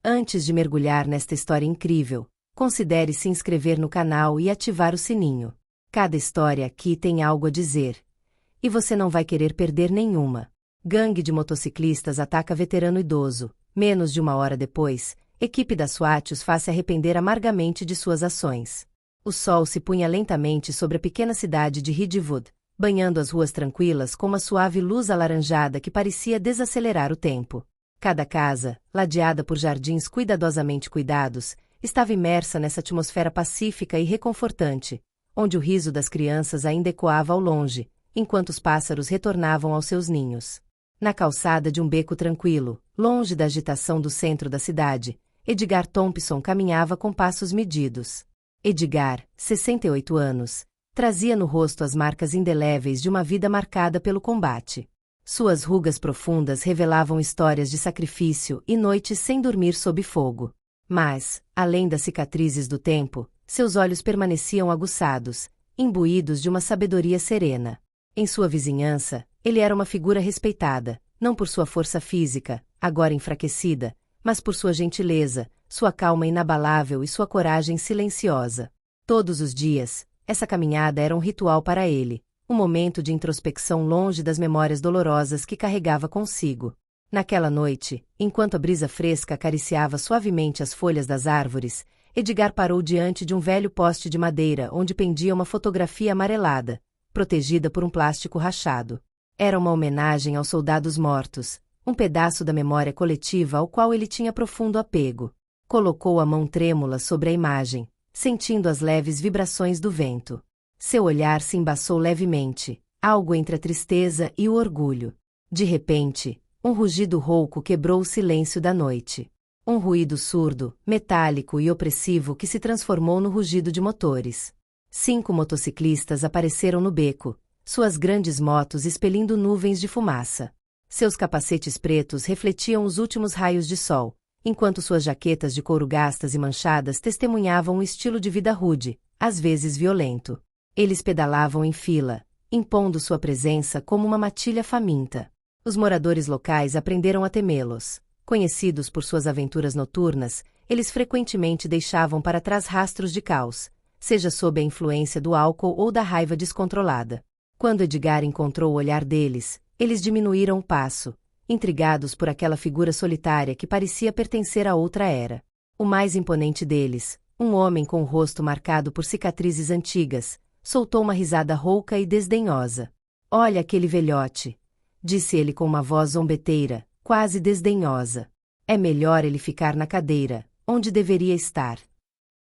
Antes de mergulhar nesta história incrível, considere se inscrever no canal e ativar o sininho. Cada história aqui tem algo a dizer. E você não vai querer perder nenhuma. Gangue de motociclistas ataca veterano idoso. Menos de uma hora depois, equipe da SWAT os faz se arrepender amargamente de suas ações. O sol se punha lentamente sobre a pequena cidade de Ridgewood, banhando as ruas tranquilas com uma suave luz alaranjada que parecia desacelerar o tempo. Cada casa, ladeada por jardins cuidadosamente cuidados, estava imersa nessa atmosfera pacífica e reconfortante, onde o riso das crianças ainda ecoava ao longe, enquanto os pássaros retornavam aos seus ninhos. Na calçada de um beco tranquilo, longe da agitação do centro da cidade, Edgar Thompson caminhava com passos medidos. Edgar, 68 anos, trazia no rosto as marcas indeléveis de uma vida marcada pelo combate. Suas rugas profundas revelavam histórias de sacrifício e noites sem dormir sob fogo. Mas, além das cicatrizes do tempo, seus olhos permaneciam aguçados, imbuídos de uma sabedoria serena. Em sua vizinhança, ele era uma figura respeitada, não por sua força física, agora enfraquecida, mas por sua gentileza, sua calma inabalável e sua coragem silenciosa. Todos os dias, essa caminhada era um ritual para ele, um momento de introspecção longe das memórias dolorosas que carregava consigo. Naquela noite, enquanto a brisa fresca acariciava suavemente as folhas das árvores, Edgar parou diante de um velho poste de madeira onde pendia uma fotografia amarelada, protegida por um plástico rachado. Era uma homenagem aos soldados mortos, um pedaço da memória coletiva ao qual ele tinha profundo apego. Colocou a mão trêmula sobre a imagem, sentindo as leves vibrações do vento. Seu olhar se embaçou levemente, algo entre a tristeza e o orgulho. De repente, um rugido rouco quebrou o silêncio da noite. Um ruído surdo, metálico e opressivo que se transformou no rugido de motores. 5 motociclistas apareceram no beco, suas grandes motos expelindo nuvens de fumaça. Seus capacetes pretos refletiam os últimos raios de sol, enquanto suas jaquetas de couro gastas e manchadas testemunhavam um estilo de vida rude, às vezes violento. Eles pedalavam em fila, impondo sua presença como uma matilha faminta. Os moradores locais aprenderam a temê-los. Conhecidos por suas aventuras noturnas, eles frequentemente deixavam para trás rastros de caos, seja sob a influência do álcool ou da raiva descontrolada. Quando Edgar encontrou o olhar deles, eles diminuíram o passo, intrigados por aquela figura solitária que parecia pertencer a outra era. O mais imponente deles, um homem com o rosto marcado por cicatrizes antigas, soltou uma risada rouca e desdenhosa. "Olha aquele velhote", disse ele com uma voz zombeteira, quase desdenhosa. "É melhor ele ficar na cadeira, onde deveria estar."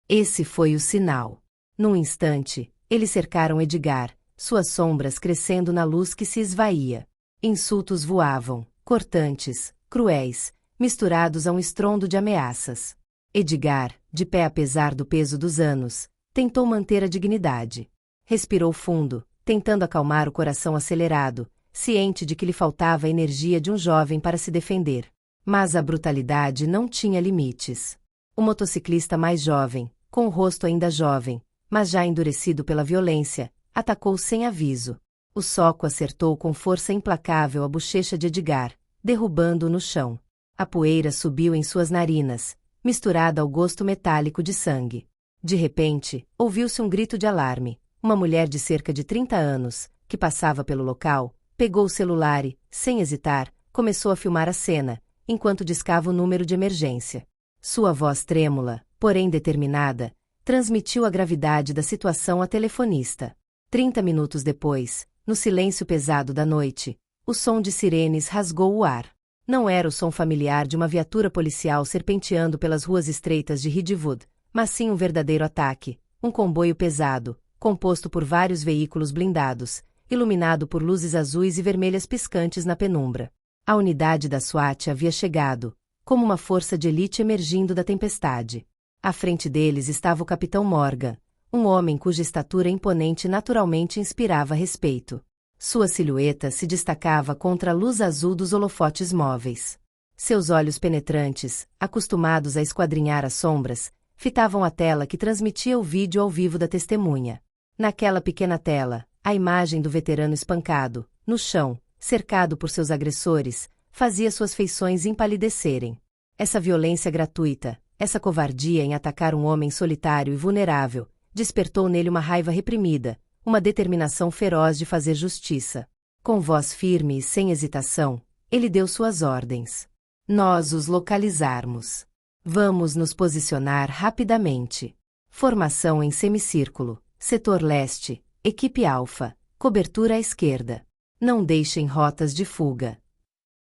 Esse foi o sinal. Num instante, eles cercaram Edgar, suas sombras crescendo na luz que se esvaía. Insultos voavam, cortantes, cruéis, misturados a um estrondo de ameaças. Edgar, de pé apesar do peso dos anos, tentou manter a dignidade. Respirou fundo, tentando acalmar o coração acelerado, ciente de que lhe faltava a energia de um jovem para se defender. Mas a brutalidade não tinha limites. O motociclista mais jovem, com o rosto ainda jovem, mas já endurecido pela violência, atacou sem aviso. O soco acertou com força implacável a bochecha de Edgar, derrubando-o no chão. A poeira subiu em suas narinas, misturada ao gosto metálico de sangue. De repente, ouviu-se um grito de alarme. Uma mulher de cerca de 30 anos, que passava pelo local, pegou o celular e, sem hesitar, começou a filmar a cena, enquanto discava o número de emergência. Sua voz trêmula, porém determinada, transmitiu a gravidade da situação à telefonista. 30 minutos depois, no silêncio pesado da noite, o som de sirenes rasgou o ar. Não era o som familiar de uma viatura policial serpenteando pelas ruas estreitas de Ridgewood, mas sim um verdadeiro ataque, um comboio pesado, composto por vários veículos blindados, iluminado por luzes azuis e vermelhas piscantes na penumbra. A unidade da SWAT havia chegado, como uma força de elite emergindo da tempestade. À frente deles estava o capitão Morgan, um homem cuja estatura imponente naturalmente inspirava respeito. Sua silhueta se destacava contra a luz azul dos holofotes móveis. Seus olhos penetrantes, acostumados a esquadrinhar as sombras, fitavam a tela que transmitia o vídeo ao vivo da testemunha. Naquela pequena tela, a imagem do veterano espancado, no chão, cercado por seus agressores, fazia suas feições empalidecerem. Essa violência gratuita, essa covardia em atacar um homem solitário e vulnerável, despertou nele uma raiva reprimida, uma determinação feroz de fazer justiça. Com voz firme e sem hesitação, ele deu suas ordens. Nós os localizarmos. Vamos nos posicionar rapidamente. Formação em semicírculo, setor leste, equipe alfa, cobertura à esquerda. Não deixem rotas de fuga.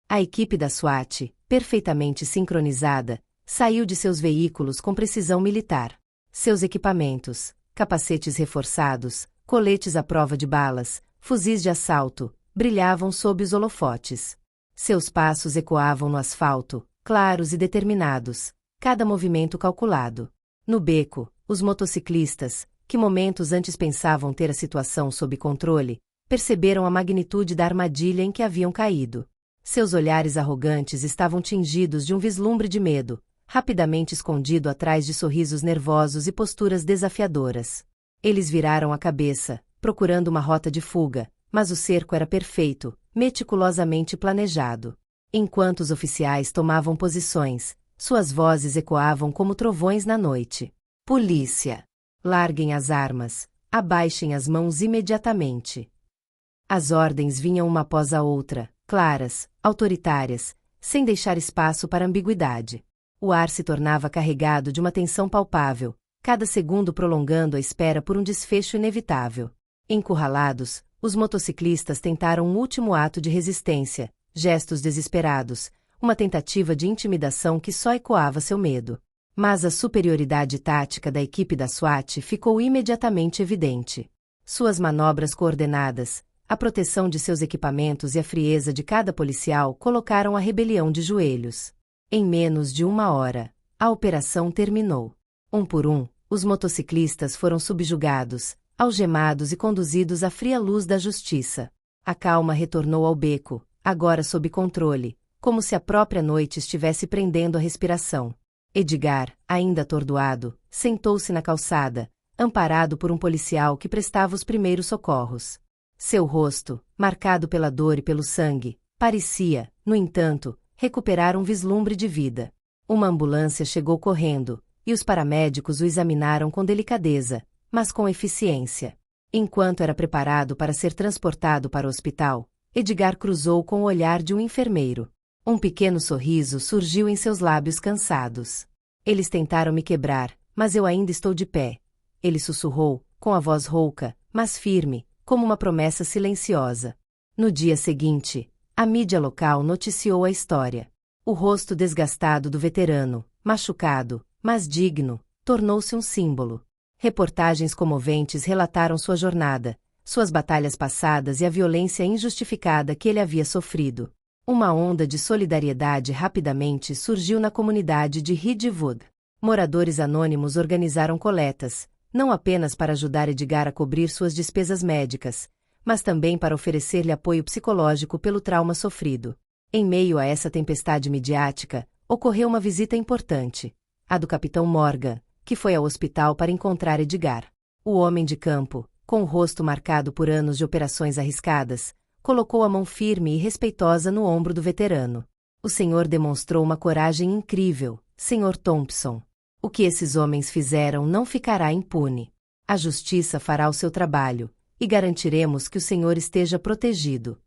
A equipe da SWAT, perfeitamente sincronizada, saiu de seus veículos com precisão militar. Seus equipamentos, capacetes reforçados, coletes à prova de balas, fuzis de assalto, brilhavam sob os holofotes. Seus passos ecoavam no asfalto, claros e determinados, cada movimento calculado. No beco, os motociclistas, que momentos antes pensavam ter a situação sob controle, perceberam a magnitude da armadilha em que haviam caído. Seus olhares arrogantes estavam tingidos de um vislumbre de medo, rapidamente escondido atrás de sorrisos nervosos e posturas desafiadoras. Eles viraram a cabeça, procurando uma rota de fuga, mas o cerco era perfeito, meticulosamente planejado. Enquanto os oficiais tomavam posições, suas vozes ecoavam como trovões na noite. Polícia! Larguem as armas, abaixem as mãos imediatamente. As ordens vinham uma após a outra, claras, autoritárias, sem deixar espaço para ambiguidade. O ar se tornava carregado de uma tensão palpável, cada segundo prolongando a espera por um desfecho inevitável. Encurralados, os motociclistas tentaram um último ato de resistência, gestos desesperados, uma tentativa de intimidação que só ecoava seu medo. Mas a superioridade tática da equipe da SWAT ficou imediatamente evidente. Suas manobras coordenadas, a proteção de seus equipamentos e a frieza de cada policial colocaram a rebelião de joelhos. Em menos de 1 hora, a operação terminou. Um por um, os motociclistas foram subjugados, algemados e conduzidos à fria luz da justiça. A calma retornou ao beco, agora sob controle, como se a própria noite estivesse prendendo a respiração. Edgar, ainda atordoado, sentou-se na calçada, amparado por um policial que prestava os primeiros socorros. Seu rosto, marcado pela dor e pelo sangue, parecia, no entanto, recuperar um vislumbre de vida. Uma ambulância chegou correndo, e os paramédicos o examinaram com delicadeza, mas com eficiência. Enquanto era preparado para ser transportado para o hospital, Edgar cruzou com o olhar de um enfermeiro. Um pequeno sorriso surgiu em seus lábios cansados. Eles tentaram me quebrar, mas eu ainda estou de pé. Ele sussurrou, com a voz rouca, mas firme, como uma promessa silenciosa. No dia seguinte, a mídia local noticiou a história. O rosto desgastado do veterano, machucado, mas digno, tornou-se um símbolo. Reportagens comoventes relataram sua jornada, suas batalhas passadas e a violência injustificada que ele havia sofrido. Uma onda de solidariedade rapidamente surgiu na comunidade de Ridgewood. Moradores anônimos organizaram coletas, não apenas para ajudar Edgar a cobrir suas despesas médicas, mas também para oferecer-lhe apoio psicológico pelo trauma sofrido. Em meio a essa tempestade midiática, ocorreu uma visita importante, a do capitão Morgan, que foi ao hospital para encontrar Edgar. O homem de campo, com o rosto marcado por anos de operações arriscadas, colocou a mão firme e respeitosa no ombro do veterano. O senhor demonstrou uma coragem incrível, Sr. Thompson. O que esses homens fizeram não ficará impune. A justiça fará o seu trabalho, e garantiremos que o senhor esteja protegido.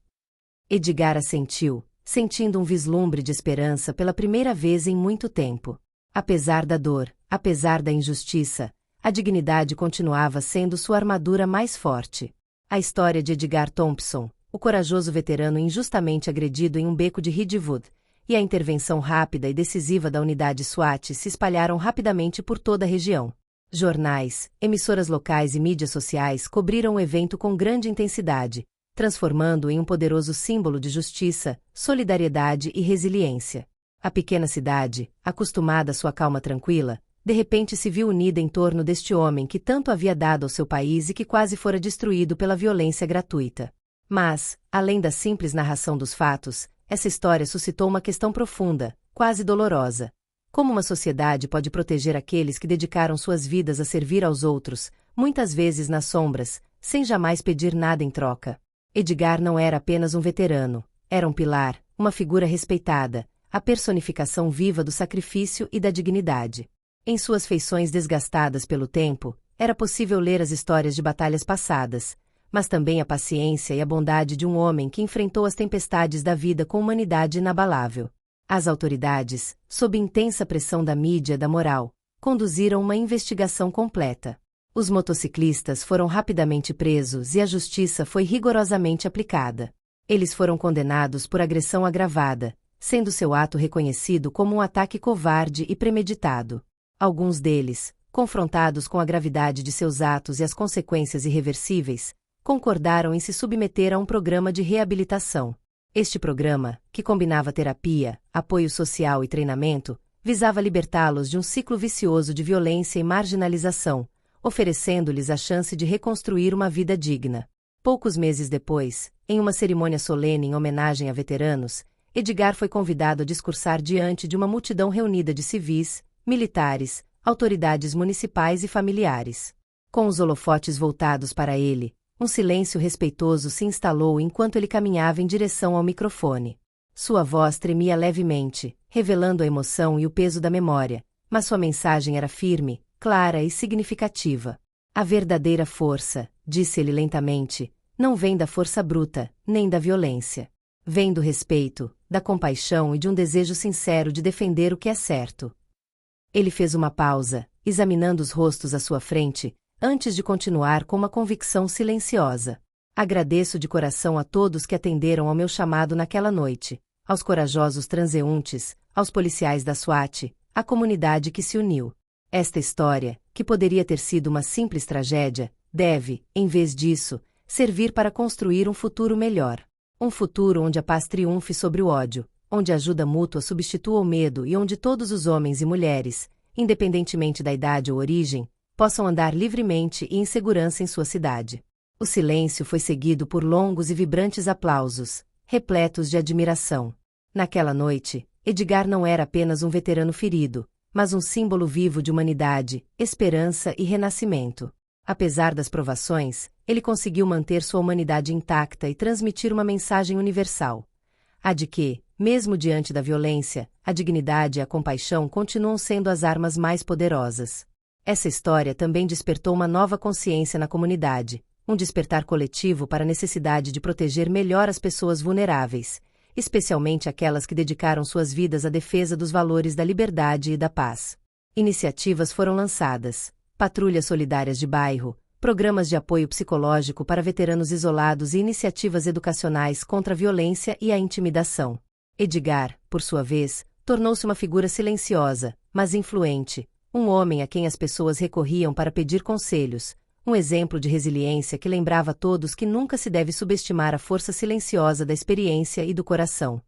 Edgar assentiu, sentindo um vislumbre de esperança pela primeira vez em muito tempo. Apesar da dor, apesar da injustiça, a dignidade continuava sendo sua armadura mais forte. A história de Edgar Thompson, o corajoso veterano injustamente agredido em um beco de Ridgewood, e a intervenção rápida e decisiva da unidade SWAT se espalharam rapidamente por toda a região. Jornais, emissoras locais e mídias sociais cobriram o evento com grande intensidade, transformando-o em um poderoso símbolo de justiça, solidariedade e resiliência. A pequena cidade, acostumada à sua calma tranquila, de repente se viu unida em torno deste homem que tanto havia dado ao seu país e que quase fora destruído pela violência gratuita. Mas, além da simples narração dos fatos, essa história suscitou uma questão profunda, quase dolorosa. Como uma sociedade pode proteger aqueles que dedicaram suas vidas a servir aos outros, muitas vezes nas sombras, sem jamais pedir nada em troca? Edgar não era apenas um veterano, era um pilar, uma figura respeitada, a personificação viva do sacrifício e da dignidade. Em suas feições desgastadas pelo tempo, era possível ler as histórias de batalhas passadas, mas também a paciência e a bondade de um homem que enfrentou as tempestades da vida com humanidade inabalável. As autoridades, sob intensa pressão da mídia e da moral, conduziram uma investigação completa. Os motociclistas foram rapidamente presos e a justiça foi rigorosamente aplicada. Eles foram condenados por agressão agravada, sendo seu ato reconhecido como um ataque covarde e premeditado. Alguns deles, confrontados com a gravidade de seus atos e as consequências irreversíveis, concordaram em se submeter a um programa de reabilitação. Este programa, que combinava terapia, apoio social e treinamento, visava libertá-los de um ciclo vicioso de violência e marginalização, oferecendo-lhes a chance de reconstruir uma vida digna. Poucos meses depois, em uma cerimônia solene em homenagem a veteranos, Edgar foi convidado a discursar diante de uma multidão reunida de civis, militares, autoridades municipais e familiares. Com os holofotes voltados para ele, um silêncio respeitoso se instalou enquanto ele caminhava em direção ao microfone. Sua voz tremia levemente, revelando a emoção e o peso da memória, mas sua mensagem era firme, clara e significativa. A verdadeira força, disse ele lentamente, não vem da força bruta, nem da violência. Vem do respeito, da compaixão e de um desejo sincero de defender o que é certo. Ele fez uma pausa, examinando os rostos à sua frente, antes de continuar com uma convicção silenciosa. Agradeço de coração a todos que atenderam ao meu chamado naquela noite, aos corajosos transeuntes, aos policiais da SWAT, à comunidade que se uniu. Esta história, que poderia ter sido uma simples tragédia, deve, em vez disso, servir para construir um futuro melhor. Um futuro onde a paz triunfe sobre o ódio, onde a ajuda mútua substitua o medo e onde todos os homens e mulheres, independentemente da idade ou origem, possam andar livremente e em segurança em sua cidade. O silêncio foi seguido por longos e vibrantes aplausos, repletos de admiração. Naquela noite, Edgar não era apenas um veterano ferido, mas um símbolo vivo de humanidade, esperança e renascimento. Apesar das provações, ele conseguiu manter sua humanidade intacta e transmitir uma mensagem universal. A de que, mesmo diante da violência, a dignidade e a compaixão continuam sendo as armas mais poderosas. Essa história também despertou uma nova consciência na comunidade, um despertar coletivo para a necessidade de proteger melhor as pessoas vulneráveis, especialmente aquelas que dedicaram suas vidas à defesa dos valores da liberdade e da paz. Iniciativas foram lançadas, patrulhas solidárias de bairro, programas de apoio psicológico para veteranos isolados e iniciativas educacionais contra a violência e a intimidação. Edgar, por sua vez, tornou-se uma figura silenciosa, mas influente, um homem a quem as pessoas recorriam para pedir conselhos, um exemplo de resiliência que lembrava a todos que nunca se deve subestimar a força silenciosa da experiência e do coração.